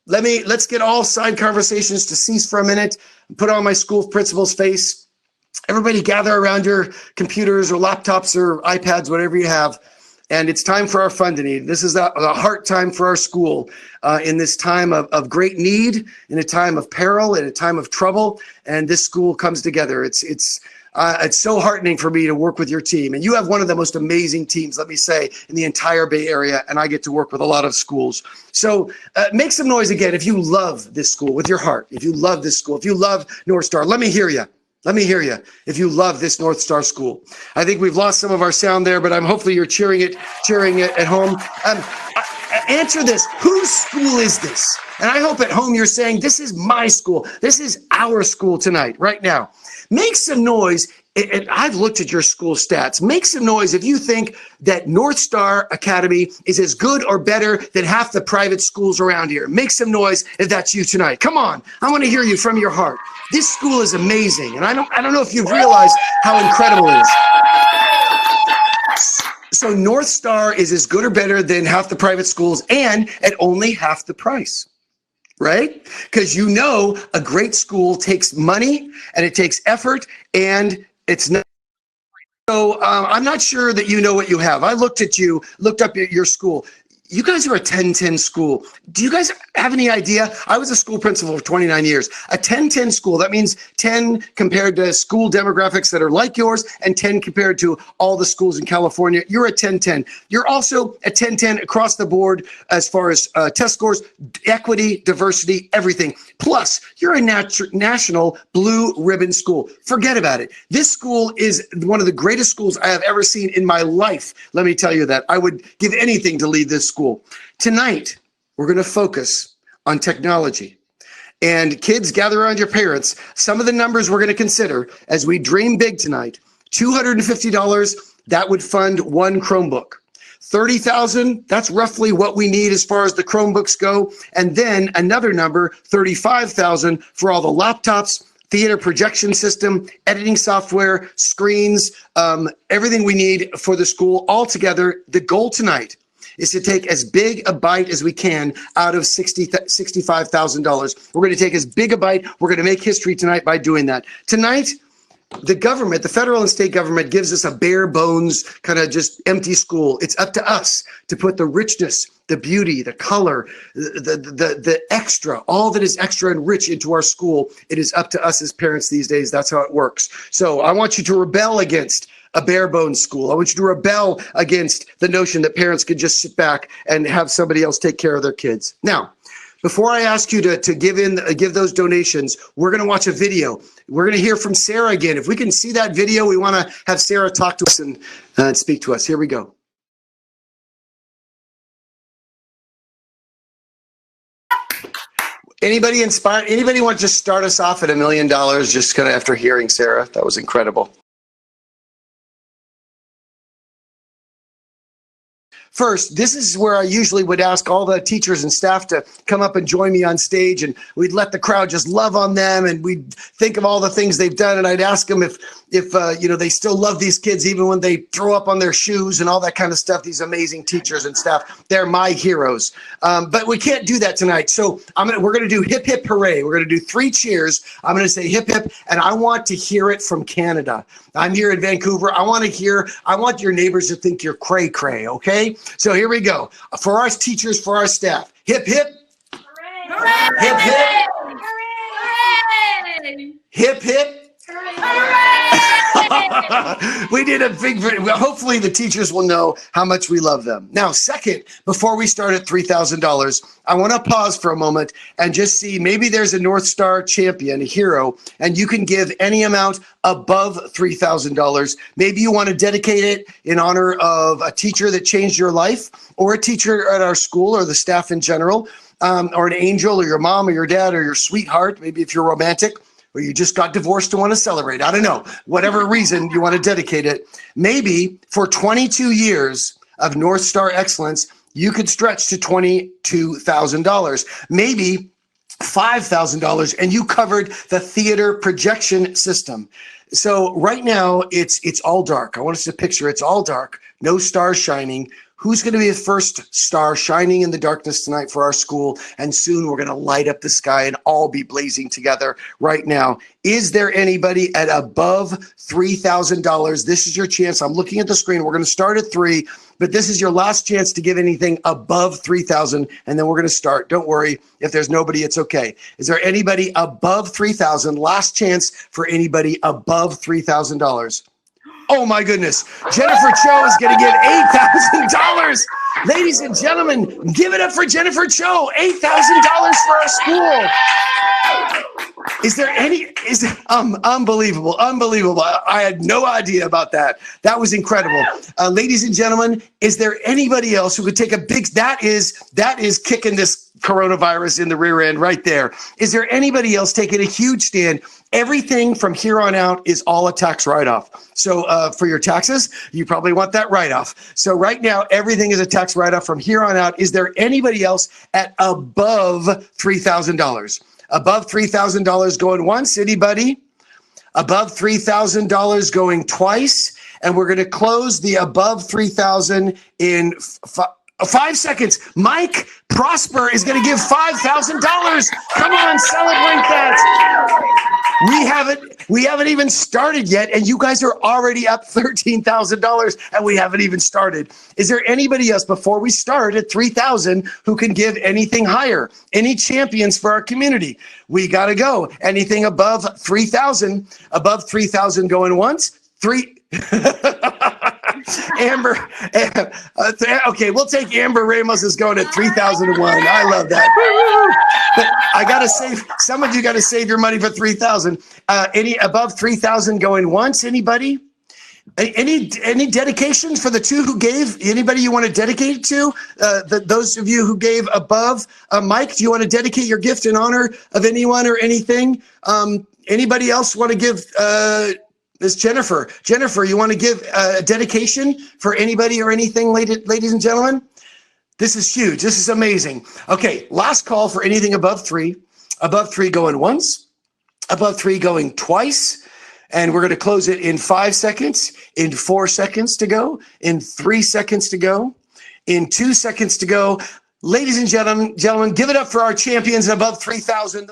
let's get all side conversations to cease for a minute. Put on my school principal's face. Everybody gather around your computers or laptops or iPads, whatever you have. And it's time for our Fundaneed. This is a heart time for our school in this time of great need, in a time of peril, in a time of trouble. And this school comes together. It's so heartening for me to work with your team. And you have one of the most amazing teams, let me say, in the entire Bay Area. And I get to work with a lot of schools. So make some noise again if you love this school with your heart. If you love this school, if you love North Star, let me hear you. Let me hear you if you love this North Star school. I think we've lost some of our sound there, but hopefully you're cheering it at home. Answer this. Whose school is this? And I hope at home you're saying, this is my school. This is our school tonight, right now. Make some noise. And I've looked at your school stats. Make some noise if you think that North Star Academy is as good or better than half the private schools around here. Make some noise if that's you tonight. Come on. I want to hear you from your heart. This school is amazing. And I don't know if you've realized how incredible it is. So North Star is as good or better than half the private schools and at only half the price. Right? Because you know a great school takes money and it takes effort and it's not. So I'm not sure that you know what you have. I looked up at your school. You guys are a 10-10 school. Do you guys have any idea? I was a school principal for 29 years. A 10-10 school, that means 10 compared to school demographics that are like yours and 10 compared to all the schools in California. You're a 10-10. You're also a 10-10 across the board as far as test scores, equity, diversity, everything. Plus, you're a national blue ribbon school. Forget about it. This school is one of the greatest schools I have ever seen in my life. Let me tell you that. I would give anything to lead this school. Tonight, we're going to focus on technology. And kids, gather around your parents. Some of the numbers we're going to consider as we dream big tonight. $250, that would fund one Chromebook. $30,000, that's roughly what we need as far as the Chromebooks go. And then another number, $35,000 for all the laptops, theater projection system, editing software, screens, everything we need for the school. All together, the goal tonight is to take as big a bite as we can out of $65,000. We're going to take as big a bite. We're going to make history tonight by doing that. Tonight, the government, the federal and state government gives us a bare bones kind of just empty school. It's up to us to put the richness, the beauty, the color, the extra, all that is extra and rich into our school. It is up to us as parents these days. That's how it works. So I want you to rebel against a bare bones school. I want you to rebel against the notion that parents could just sit back and have somebody else take care of their kids. Now, before I ask you to give those donations, we're going to watch a video. We're going to hear from Sarah again. If we can see that video, we want to have Sarah talk to us and speak to us. Here we go. Anybody inspired? Anybody want to just start us off at $1 million just kind of after hearing Sarah? That was incredible. First, this is where I usually would ask all the teachers and staff to come up and join me on stage, and we'd let the crowd just love on them, and we'd think of all the things they've done, and I'd ask them if they still love these kids even when they throw up on their shoes and all that kind of stuff. These amazing teachers and staff, they're my heroes. But we can't do that tonight, so we're going to do hip hip hooray. We're going to do 3 cheers. I'm going to say hip hip, and I want to hear it from Canada. I'm here in Vancouver. I want your neighbors to think you're cray cray, okay? So here we go. For our teachers, for our staff. Hip, hip. Hooray! Hip, hip. Hooray! Hip, hip. Hooray! We did a big, hopefully the teachers will know how much we love them. Now, second, before we start at $3,000, I want to pause for a moment and just see, maybe there's a North Star champion, a hero, and you can give any amount above $3,000. Maybe you want to dedicate it in honor of a teacher that changed your life, or a teacher at our school, or the staff in general, or an angel, or your mom, or your dad, or your sweetheart, maybe if you're romantic, or you just got divorced and want to celebrate. I don't know. Whatever reason you want to dedicate it. Maybe for 22 years of North Star excellence, you could stretch to $22,000. Maybe $5,000, and you covered the theater projection system. So right now, it's all dark. I want us to picture it's all dark, no stars shining. Who's going to be the first star shining in the darkness tonight for our school? And soon we're going to light up the sky and all be blazing together right now. Is there anybody at above $3,000? This is your chance. I'm looking at the screen. We're going to start at 3, but this is your last chance to give anything above 3,000, and then we're going to start. Don't worry. If there's nobody, it's okay. Is there anybody above 3,000? Last chance for anybody above $3,000. Oh my goodness. Jennifer Cho is going to give $8,000. Ladies and gentlemen, give it up for Jennifer Cho. $8,000 for our school. Unbelievable. I had no idea about that. That was incredible. Ladies and gentlemen, is there anybody else who could take a big, that is kicking this coronavirus in the rear end right there. Is there anybody else taking a huge stand? Everything from here on out is all a tax write-off. So for your taxes, you probably want that write-off. So right now, everything is a tax write-off from here on out. Is there anybody else at above $3,000? Above $3,000 going once, anybody? Above $3,000 going twice. And we're going to close the above 3,000 in 5 seconds. Mike Prosper is going to give $5,000. Come on, celebrate that. We haven't even started yet, and you guys are already up $13,000, and we haven't even started. Is there anybody else before we start at 3,000 who can give anything higher? Any champions for our community? We got to go. Anything above 3,000? Above 3,000 going once? Amber, okay, we'll take Amber Ramos is going at 3,001. I love that. But I gotta save. Some of you got to save your money for 3,000. Any above 3,000 going once? Anybody? Any dedications for the two who gave? Anybody you want to dedicate it to? Those of you who gave above. Mike, do you want to dedicate your gift in honor of anyone or anything? Anybody else want to give? This Jennifer. Jennifer, you want to give a dedication for anybody or anything, ladies and gentlemen? This is huge. This is amazing. Okay, last call for anything above 3. Above 3 going once. Above 3 going twice. And we're going to close it in 5 seconds, in 4 seconds to go, in 3 seconds to go, in 2 seconds to go. Ladies and gentlemen, give it up for our champions above 3,000.